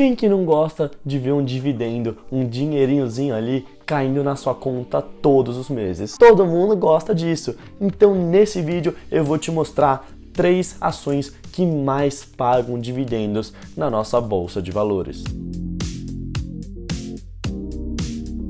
Quem que não gosta de ver um dividendo, um dinheirinhozinho ali caindo na sua conta todos os meses? Todo mundo gosta disso. Então nesse vídeo eu vou te mostrar 3 ações que mais pagam dividendos na nossa bolsa de valores.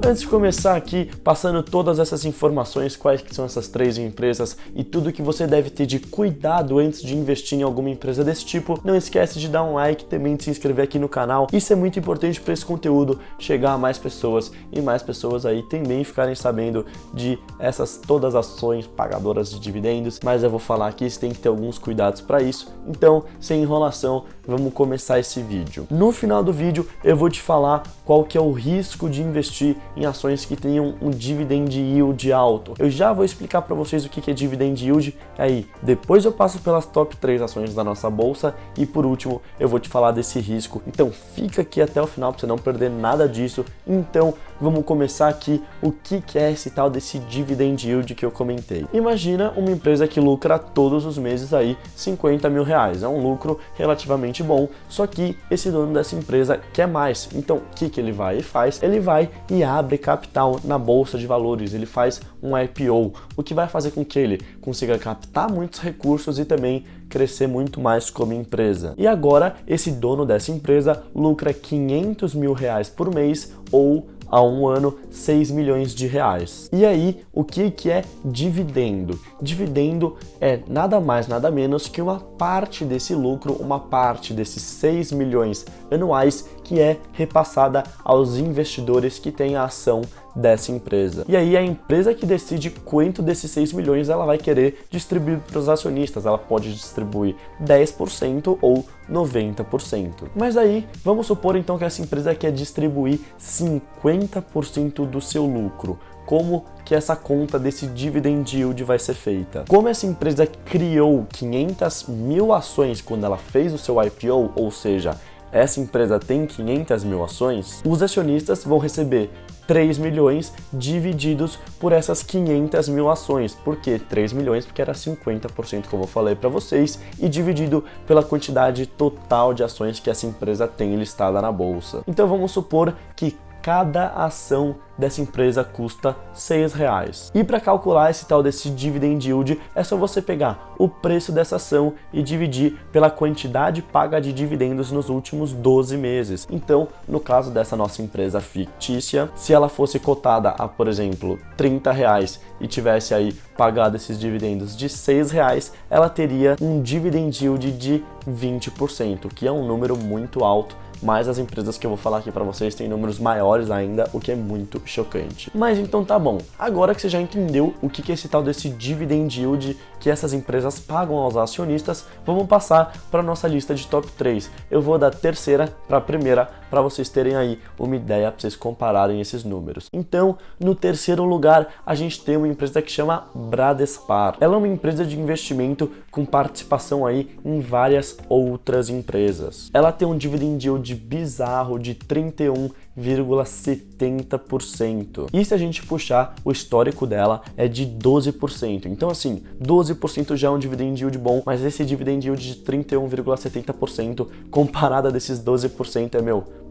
Antes de começar aqui, passando todas essas informações, quais que são essas 3 empresas e tudo que você deve ter de cuidado antes de investir em alguma empresa desse tipo, não esquece de dar um like, também de se inscrever aqui no canal. Isso é muito importante para esse conteúdo chegar a mais pessoas e mais pessoas aí também ficarem sabendo de essas todas as ações pagadoras de dividendos. Mas eu vou falar aqui, você tem que ter alguns cuidados para isso. Então, sem enrolação, vamos começar esse vídeo. No final do vídeo, eu vou te falar qual que é o risco de investir em ações que tenham um dividend yield alto. Eu já vou explicar para vocês o que é dividend yield, aí depois eu passo pelas top 3 ações da nossa bolsa e por último eu vou te falar desse risco. Então fica aqui até o final para você não perder nada disso. Então vamos começar aqui o que é esse tal desse dividend yield que eu comentei. Imagina uma empresa que lucra todos os meses aí 50 mil reais, é um lucro relativamente bom, só que esse dono dessa empresa quer mais. Então o que ele vai e faz? Ele vai e abre capital na bolsa de valores, ele faz um IPO, o que vai fazer com que ele consiga captar muitos recursos e também crescer muito mais como empresa. E agora esse dono dessa empresa lucra 500 mil reais por mês ou há um ano 6 milhões de reais. E aí, o que é dividendo? Dividendo é nada mais, nada menos que uma parte desse lucro, uma parte desses 6 milhões anuais que é repassada aos investidores que têm a ação dessa empresa. E aí a empresa que decide quanto desses 6 milhões ela vai querer distribuir para os acionistas. Ela pode distribuir 10% ou 90%. Mas aí, vamos supor então que essa empresa quer distribuir 50% do seu lucro. Como que essa conta desse dividend yield vai ser feita? Como essa empresa criou 500 mil ações quando ela fez o seu IPO, ou seja, essa empresa tem 500 mil ações, os acionistas vão receber 3 milhões divididos por essas 500 mil ações. Por que 3 milhões? Porque era 50%, como eu falei para vocês, e dividido pela quantidade total de ações que essa empresa tem listada na bolsa. Então vamos supor que cada ação dessa empresa custa R$6. E para calcular esse tal desse dividend yield, é só você pegar o preço dessa ação e dividir pela quantidade paga de dividendos nos últimos 12 meses. Então, no caso dessa nossa empresa fictícia, se ela fosse cotada a, por exemplo, R$30 e tivesse aí pagado esses dividendos de R$6, ela teria um dividend yield de 20%, que é um número muito alto. Mas as empresas que eu vou falar aqui para vocês têm números maiores ainda, o que é muito chocante. Mas então tá bom, agora que você já entendeu o que é esse tal desse dividend yield que essas empresas pagam aos acionistas, vamos passar para a nossa lista de top 3. Eu vou da terceira para a primeira, para vocês terem aí uma ideia, para vocês compararem esses números. Então, no terceiro lugar, a gente tem uma empresa que chama Bradespar. Ela é uma empresa de investimento com participação aí em várias outras empresas. Ela tem um dividend yield bizarro de 31,70%. E se a gente puxar o histórico dela é de 12%. Então assim, 12% já é um dividend yield bom, mas esse dividend yield de 31,70% comparado a desses 12% é,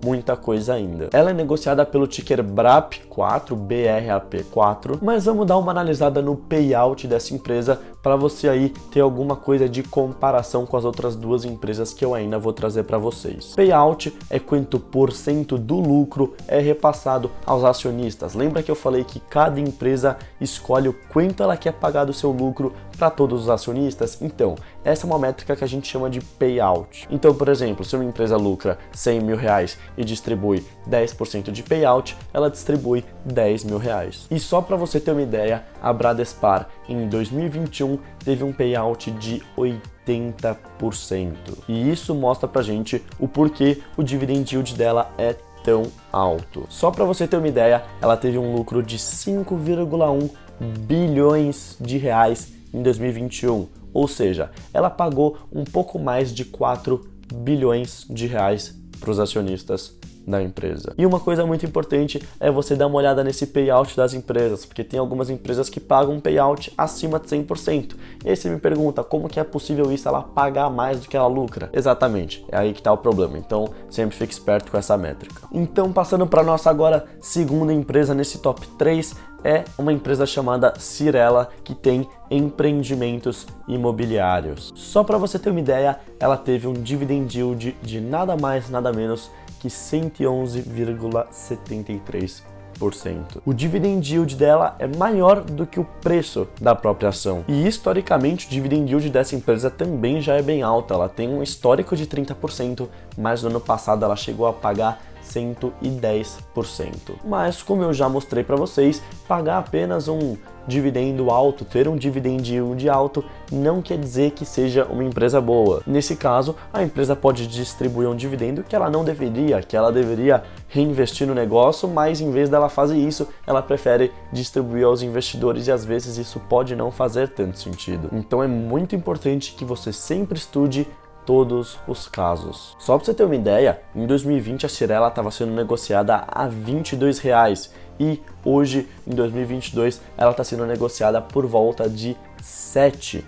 muita coisa ainda. Ela é negociada pelo ticker BRAP4, BRAP4, mas vamos dar uma analisada no payout dessa empresa para você aí ter alguma coisa de comparação com as outras 2 empresas que eu ainda vou trazer para vocês. Payout é quanto por cento do lucro é repassado aos acionistas. Lembra que eu falei que cada empresa escolhe o quanto ela quer pagar do seu lucro para todos os acionistas? Então, essa é uma métrica que a gente chama de payout. Então, por exemplo, se uma empresa lucra 100 mil reais e distribui 10% de payout, ela distribui 10 mil reais. E só para você ter uma ideia, a Bradespar em 2021 teve um payout de 80%. E isso mostra pra gente o porquê o dividend yield dela é tão alto. Só para você ter uma ideia, ela teve um lucro de 5,1 bilhões de reais em 2021. Ou seja, ela pagou um pouco mais de 4 bilhões de reais para os acionistas da empresa. E uma coisa muito importante é você dar uma olhada nesse payout das empresas, porque tem algumas empresas que pagam um payout acima de 100%. E aí você me pergunta, como que é possível isso, ela pagar mais do que ela lucra? Exatamente, é aí que está o problema. Então, sempre fique esperto com essa métrica. Então, passando para nossa agora segunda empresa nesse top 3, é uma empresa chamada Cyrela, que tem empreendimentos imobiliários. Só para você ter uma ideia, ela teve um dividend yield de nada mais, nada menos que 111,73%. O dividend yield dela é maior do que o preço da própria ação. E historicamente, o dividend yield dessa empresa também já é bem alto. Ela tem um histórico de 30%, mas no ano passado ela chegou a pagar 110%. Mas, como eu já mostrei para vocês, pagar apenas um dividendo alto, ter um dividend yield alto, não quer dizer que seja uma empresa boa. Nesse caso, a empresa pode distribuir um dividendo que ela não deveria, que ela deveria reinvestir no negócio, mas em vez dela fazer isso, ela prefere distribuir aos investidores e às vezes isso pode não fazer tanto sentido. Então é muito importante que você sempre estude todos os casos. Só para você ter uma ideia, em 2020 a Cyrela estava sendo negociada a R$22 e hoje, em 2022, ela está sendo negociada por volta de R$7,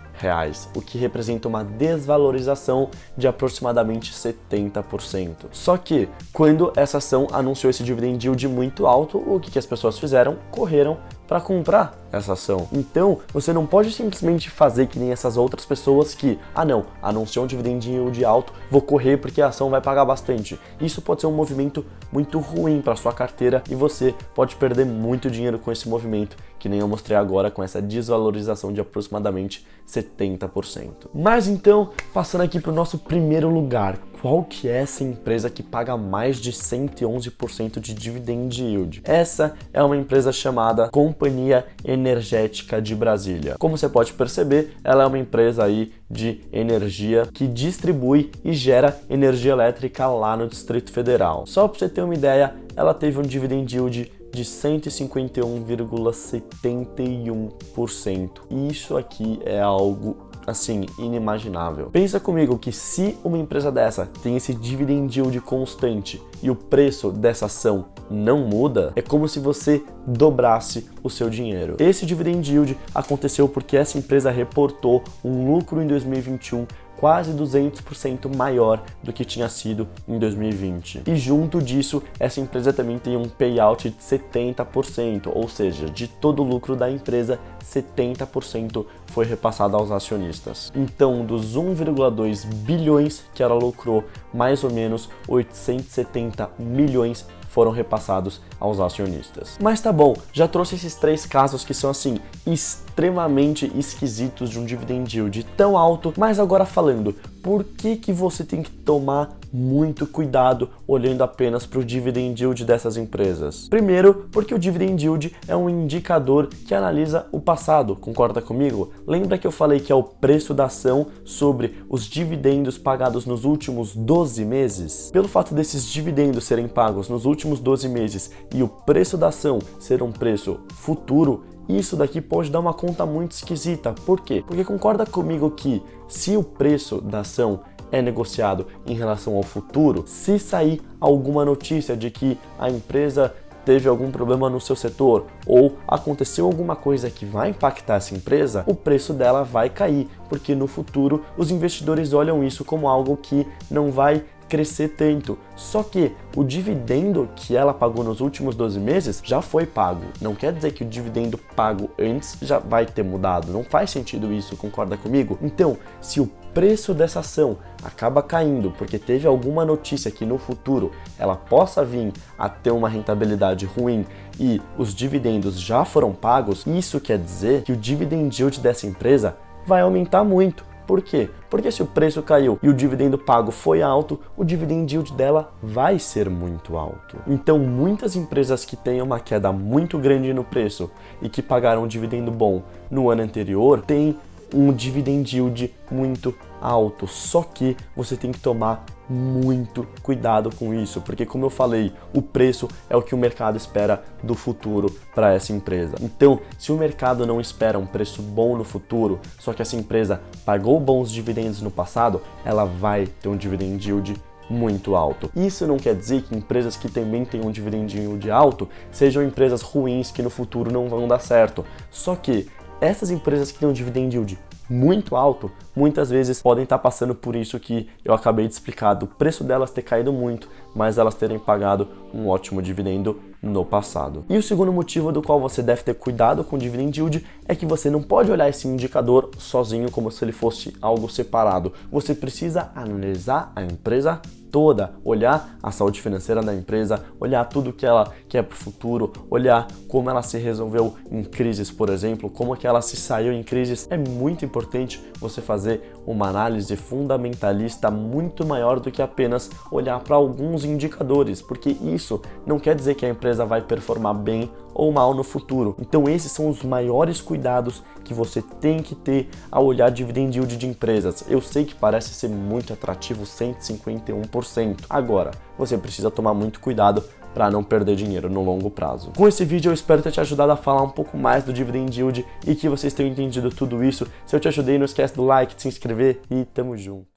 o que representa uma desvalorização de aproximadamente 70%. Só que, quando essa ação anunciou esse dividend yield muito alto, o que as pessoas fizeram? Correram para comprar essa ação. Então, você não pode simplesmente fazer que nem essas outras pessoas que, não, anunciou um dividend yield alto, vou correr porque a ação vai pagar bastante. Isso pode ser um movimento muito ruim para sua carteira e você pode perder muito dinheiro com esse movimento, que nem eu mostrei agora com essa desvalorização de aproximadamente 70%. Mas então, passando aqui para o nosso primeiro lugar, qual que é essa empresa que paga mais de 111% de dividend yield? Essa é uma empresa chamada Companhia Energética de Brasília. Como você pode perceber, ela é uma empresa aí de energia que distribui e gera energia elétrica lá no Distrito Federal. Só para você ter uma ideia, ela teve um dividend yield de 151,71%. Isso aqui é algo assim, inimaginável. Pensa comigo que se uma empresa dessa tem esse dividend yield constante e o preço dessa ação não muda, é como se você dobrasse o seu dinheiro. Esse dividend yield aconteceu porque essa empresa reportou um lucro em 2021 quase 200% maior do que tinha sido em 2020. E junto disso, essa empresa também tem um payout de 70%, ou seja, de todo o lucro da empresa, 70% foi repassado aos acionistas. Então, dos 1,2 bilhões que ela lucrou, mais ou menos 870 milhões foram repassados aos acionistas. Mas tá bom, já trouxe esses 3 casos que são assim, extremamente esquisitos de um dividend yield tão alto, mas agora falando, por que você tem que tomar muito cuidado olhando apenas para o dividend yield dessas empresas? Primeiro, porque o dividend yield é um indicador que analisa o passado, concorda comigo? Lembra que eu falei que é o preço da ação sobre os dividendos pagados nos últimos 12 meses? Pelo fato desses dividendos serem pagos nos últimos 12 meses e o preço da ação ser um preço futuro, isso daqui pode dar uma conta muito esquisita. Por quê? Porque concorda comigo que se o preço da ação é negociado em relação ao futuro, se sair alguma notícia de que a empresa teve algum problema no seu setor ou aconteceu alguma coisa que vai impactar essa empresa, o preço dela vai cair, porque no futuro os investidores olham isso como algo que não vai crescer tanto. Só que o dividendo que ela pagou nos últimos 12 meses já foi pago. Não quer dizer que o dividendo pago antes já vai ter mudado. Não faz sentido isso, concorda comigo? Então, se o preço dessa ação acaba caindo porque teve alguma notícia que no futuro ela possa vir a ter uma rentabilidade ruim e os dividendos já foram pagos, isso quer dizer que o dividend yield dessa empresa vai aumentar muito. Por quê? Porque se o preço caiu e o dividendo pago foi alto, o dividend yield dela vai ser muito alto. Então, muitas empresas que têm uma queda muito grande no preço e que pagaram um dividendo bom no ano anterior, têm um dividend yield muito alto. Só que você tem que tomar muito cuidado com isso, porque como eu falei, o preço é o que o mercado espera do futuro para essa empresa. Então, se o mercado não espera um preço bom no futuro, só que essa empresa pagou bons dividendos no passado, ela vai ter um dividend yield muito alto. Isso não quer dizer que empresas que também têm um dividend yield alto sejam empresas ruins que no futuro não vão dar certo. Só que essas empresas que têm um dividend yield muito alto, muitas vezes podem estar passando por isso que eu acabei de explicar, do preço delas ter caído muito, mas elas terem pagado um ótimo dividendo no passado. E o segundo motivo do qual você deve ter cuidado com o dividend yield é que você não pode olhar esse indicador sozinho como se ele fosse algo separado. Você precisa analisar a empresa toda, olhar a saúde financeira da empresa, olhar tudo que ela quer para o futuro, olhar como ela se resolveu em crises, por exemplo, como que ela se saiu em crises. É muito importante você fazer uma análise fundamentalista muito maior do que apenas olhar para alguns indicadores, porque isso não quer dizer que a empresa vai performar bem ou mal no futuro. Então esses são os maiores cuidados que você tem que ter ao olhar dividend yield de empresas. Eu sei que parece ser muito atrativo, 151%. Agora, você precisa tomar muito cuidado para não perder dinheiro no longo prazo. Com esse vídeo eu espero ter te ajudado a falar um pouco mais do dividend yield e que vocês tenham entendido tudo isso. Se eu te ajudei, não esquece do like, de se inscrever e tamo junto.